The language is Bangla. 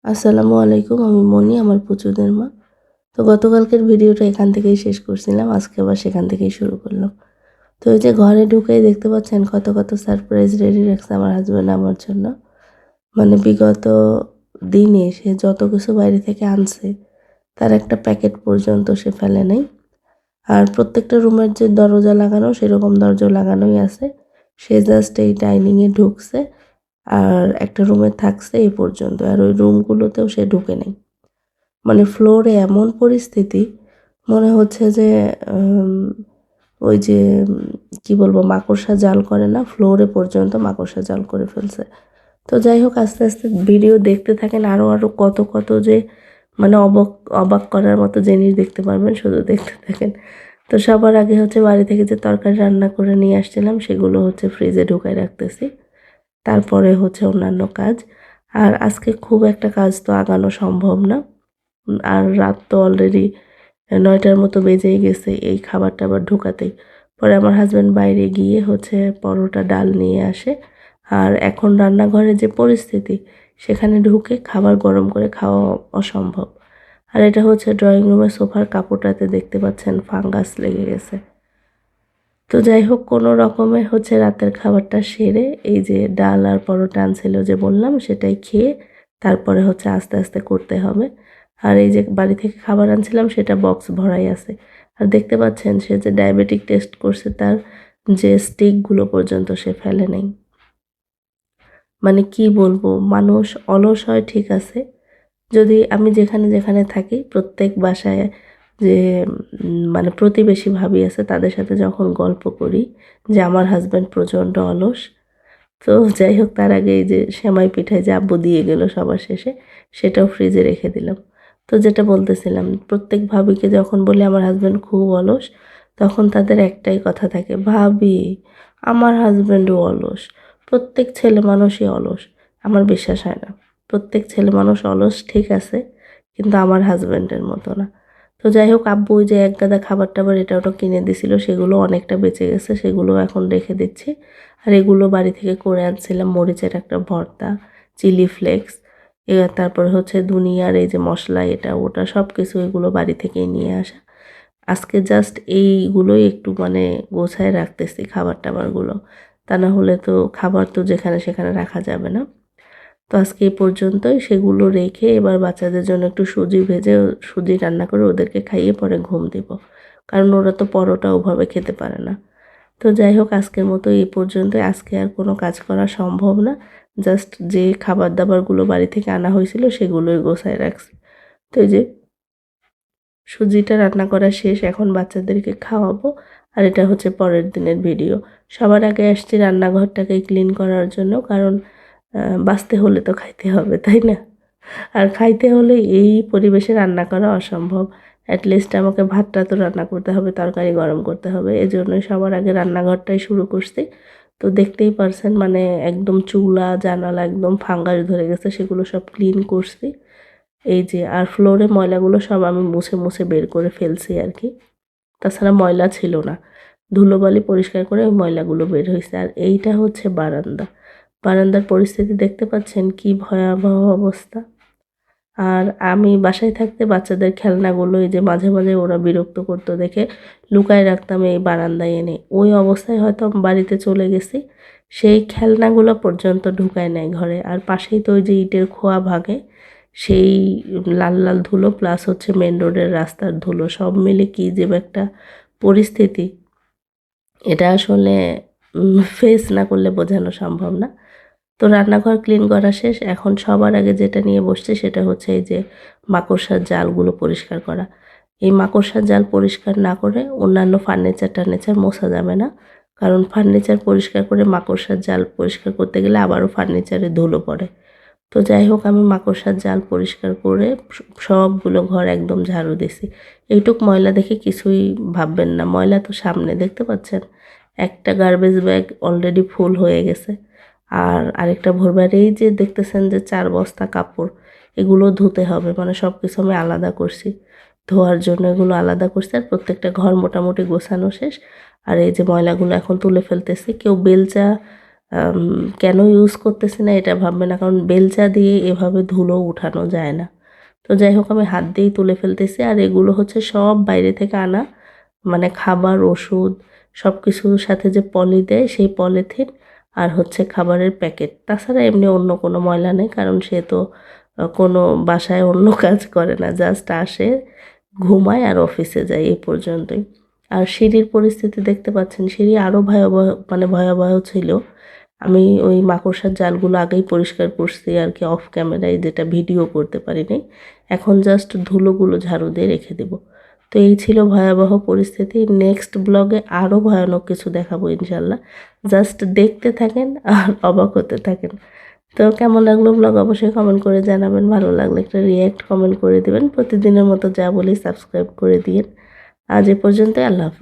আসসালামু আলাইকুম। আমি মনি, আমার পুচুদের মা। তো গতকালকের ভিডিওটা এখান থেকেই শেষ করছিলাম। আজকে আবার সেখান থেকেই শুরু করলাম। তো এই যে ঘরে ঢুকেই দেখতে পাচ্ছেন কত সারপ্রাইজ রেডি রাখছে আমার হাসব্যান্ড আমার জন্য। মানে বিগত দিনে সে যত কিছু বাইরে থেকে আনছে, তার একটা প্যাকেট পর্যন্ত সে ফেলে নাই। আর প্রত্যেকটা রুমের যে দরজা লাগানো সেরকম দরজা লাগানোই আছে। সে জাস্ট এই ডাইনিংয়ে ঢুকছে আর একটা রুমে থাকছে এই পর্যন্ত। আর ওই রুমগুলোতেও সে ঢুকে নাই। মানে ফ্লোরে এমন পরিস্থিতি মনে হচ্ছে যে উম, ওই যে কি বলবো মাকড়সা জাল করে না, ফ্লোরে পর্যন্ত মাকড়সা জাল করে ফেলছে। তো যাই হোক আস্তে আস্তে ভিডিও দেখতে থাকেন, আরও কত যে মানে অবাক করার মতো জিনিস দেখতে পারবেন, শুধু দেখতে থাকেন। তো সবার আগে হচ্ছে বাড়ি থেকে যে তরকারি রান্না করে নিয়ে আসছিলাম সেগুলো হচ্ছে ফ্রিজে ঢুকাই রাখতেছি। তারপরে হচ্ছে অন্যান্য কাজ। আর আজকে খুব একটা কাজ তো আগানো সম্ভব না। আর রাত তো অলরেডি ৯টার মতো বেজেই গেছে এই খাবার-টাবার ঢোকাতেই। পরে আমার হাসব্যান্ড বাইরে গিয়ে হচ্ছে পরোটা, ডাল নিয়ে আসে। আর এখন রান্নাঘরে যে পরিস্থিতি, সেখানে ঢুকে খাবার গরম করে খাওয়া অসম্ভব। আর এটা হচ্ছে ড্রয়িং রুমের সোফার কাপড়টাতে দেখতে পাচ্ছেন ফাঙ্গাস লেগে গেছে। তো যাই হোক কোনো রকমে হচ্ছে রাতের খাবারটা সেরে এই যে ডাল আর পরোটা আনছিল যে বললাম সেটাই খেয়ে তারপরে হচ্ছে আস্তে আস্তে করতে হবে। আর এই যে বাড়ি থেকে খাবার আনছিলাম সেটা বক্স ভরাই আছে। আর দেখতে পাচ্ছেন সে যে ডায়াবেটিক টেস্ট করছে তার যে স্টিকগুলো পর্যন্ত সে ফেলে নেই। মানে কি বলবো, মানুষ অলস হয় ঠিক আছে। যদি আমি যেখানে থাকি প্রত্যেক বাসায় যে মানে প্রতিবেশী ভাবি আছে তাদের সাথে যখন গল্প করি যে আমার হাসব্যান্ড প্রচণ্ড অলস। তো যাই হোক তার আগে এই যে সেমাই পিঠায় যে আব্বু দিয়ে গেল সবার শেষে, সেটাও ফ্রিজে রেখে দিলাম। তো যেটা বলতেছিলাম, প্রত্যেক ভাবিকে যখন বলি আমার হাসব্যান্ড খুব অলস, তখন তাদের একটাই কথা থাকে, ভাবি আমার হাসব্যান্ডও অলস। প্রত্যেক ছেলে মানুষই অলস। আমার বিশ্বাস হয় না। প্রত্যেক ছেলে মানুষ অলস ঠিক আছে, কিন্তু আমার হাসব্যান্ডের মতো না। তো যাই হোক আব্বু ওই যে এক গাদা খাবার-টাবার এটা ওটা কিনে দিছিল, সেগুলো অনেকটা বেঁচে গেছে, সেগুলো এখন রেখে দিচ্ছি। আর এগুলো বাড়ি থেকে করে আনছিলাম, মরিচের একটা ভর্তা, চিলি ফ্লেক্স, তারপরে হচ্ছে দুনিয়ার এই যে মশলা এটা ওটা সব কিছু এগুলো বাড়ি থেকেই নিয়ে আসা। আজকে জাস্ট এইগুলোই একটু মানে গোছায় রাখতেছি খাবার-টাবারগুলো। তা না হলে তো খাবার তো যেখানে সেখানে রাখা যাবে না। তো আজকে এই পর্যন্তই, সেগুলো রেখে এবার বাচ্চাদের জন্য একটু সুজি ভেজে সুজি রান্না করে ওদেরকে খাইয়ে পরে ঘুম দিব। কারণ ওরা তো পরোটা ওভাবে খেতে পারে না। তো যাই হোক আজকের মতো এই পর্যন্তই। আজকে আর কোনো কাজ করা সম্ভব না। জাস্ট যে খাবার-দাবারগুলো বাড়ি থেকে আনা হয়েছিল সেগুলোই গোছায় রাখছি। তো এই যে সুজিটা রান্না করা শেষ, এখন বাচ্চাদেরকে খাওয়াবো। আর এটা হচ্ছে পরের দিনের ভিডিও। সবার আগে আসছি রান্নাঘরটাকে ক্লিন করার জন্য, কারণ বাঁচতে হলে তো খাইতে হবে, তাই না? আর খাইতে হলে এই পরিবেশে রান্না করা অসম্ভব। অ্যাটলিস্ট আমাকে ভাতটা তো রান্না করতে হবে, তরকারি গরম করতে হবে। এজন্যই সবার আগে রান্নাঘরটাই শুরু করছি। তো দেখতেই পারছেন মানে একদম চুলা, জানালা একদম ফাঙ্গাস ধরে গেছে, সেগুলো সব ক্লিন করছি। এই যে আর ফ্লোরে ময়লাগুলো সব আমি মুছে বের করে ফেলছি আর কি। তাছাড়া ময়লা ছিল না। ধুলোবালি পরিষ্কার করে ওই ময়লাগুলো বের হইছে। আর এইটা হচ্ছে বারান্দা। বারান্দার পরিস্থিতি দেখতে পাচ্ছেন কি ভয়াবহ অবস্থা। আর আমি বাসায় থাকতে বাচ্চাদের খেলনাগুলো এই যে মাঝে ওরা বিরক্ত করতো দেখে লুকায় রাখতাম এই বারান্দায় এনে। ওই অবস্থায় হয়তো আমি বাড়িতে চলে গেছি। সেই খেলনাগুলো পর্যন্ত ঢুকায় নাই ঘরে। আর পাশেই তো ওই যে ইটের খোয়া ভাঙে, সেই লাল ধুলো প্লাস হচ্ছে মেন রোডের রাস্তার ধুলো সব মিলে কি যে একটা পরিস্থিতি, এটা আসলে ফেস না করলে বোঝানো সম্ভব না। তো রান্নাঘর ক্লিন করা শেষ। এখন সবার আগে যেটা নিয়ে বসছি সেটা হচ্ছে এই যে মাকড়সার জালগুলো পরিষ্কার করা। এই মাকড়সার জাল পরিষ্কার না করে অন্যান্য ফার্নিচার-টার্নিচার মোছা যাবে না। কারণ ফার্নিচার পরিষ্কার করে মাকড়সার জাল পরিষ্কার করতে গেলে আবারও ফার্নিচারে ধুলো পড়ে। তো যাই হোক আমি মাকড়সার জাল পরিষ্কার করে সবগুলো ঘর একদম ঝাড়ু দিছি। এইটুক ময়লা দেখে কিছুই ভাববেন না। ময়লা তো সামনে দেখতে পাচ্ছেন। একটা গার্বেজ ব্যাগ অলরেডি ফুল হয়ে গেছে। আর আরেকটা ভরবার এই যে দেখতেছেন যে ৪ বস্তা কাপড়, এগুলো ধুতে হবে। মানে সব কিছু আমি আলাদা করছি। ধোয়ার জন্য এগুলো আলাদা করছি। আর প্রত্যেকটা ঘর মোটামুটি গোছানো শেষ। আর এই যে ময়লাগুলো এখন তুলে ফেলতেছি। কেউ বেলচা কেন ইউজ করতেছি না এটা ভাববে না, কারণ বেলচা দিয়ে এভাবে ধুলো উঠানো যায় না। তো যাই হোক আমি হাত দিয়েই তুলে ফেলতেছি। আর এগুলো হচ্ছে সব বাইরে থেকে আনা, মানে খাবার, ওষুধ সব কিছুর সাথে যে পলি দেয় সেই পলিথিন, আর হচ্ছে খাবারের প্যাকেট। তাছাড়া এমনি অন্য কোনো ময়লা নেই, কারণ সে তো কোনো বাসায় অন্য কাজ করে না, জাস্ট আসে, ঘুমায় আর অফিসে যায়, এই পর্যন্তই। আর সিঁড়ির পরিস্থিতি দেখতে পাচ্ছেন, সিঁড়ি আরও ভয়াবহ, মানে ভয়াবহ ছিল। আমি ওই মাকড়সার জালগুলো আগেই পরিষ্কার করছি আর কি, অফ ক্যামেরায়, যেটা ভিডিও করতে পারিনি। এখন জাস্ট ধুলোগুলো ঝাড়ু দিয়ে রেখে দেব। তো এই ছিল ভয়াবহ পরিস্থিতি। নেক্সট ব্লগে আরও ভয়ানক কিছু দেখাবো ইনশাল্লাহ। জাস্ট দেখতে থাকেন আর অবাক হতে থাকেন। তো কেমন লাগলো ব্লগ অবশ্যই কমেন্ট করে জানাবেন। ভালো লাগলে একটা রিয়্যাক্ট কমেন্ট করে দিবেন। প্রতিদিনের মতো যা বলি সাবস্ক্রাইব করে দিন। আজ এ পর্যন্ত, আল্লাহ হাফেজ।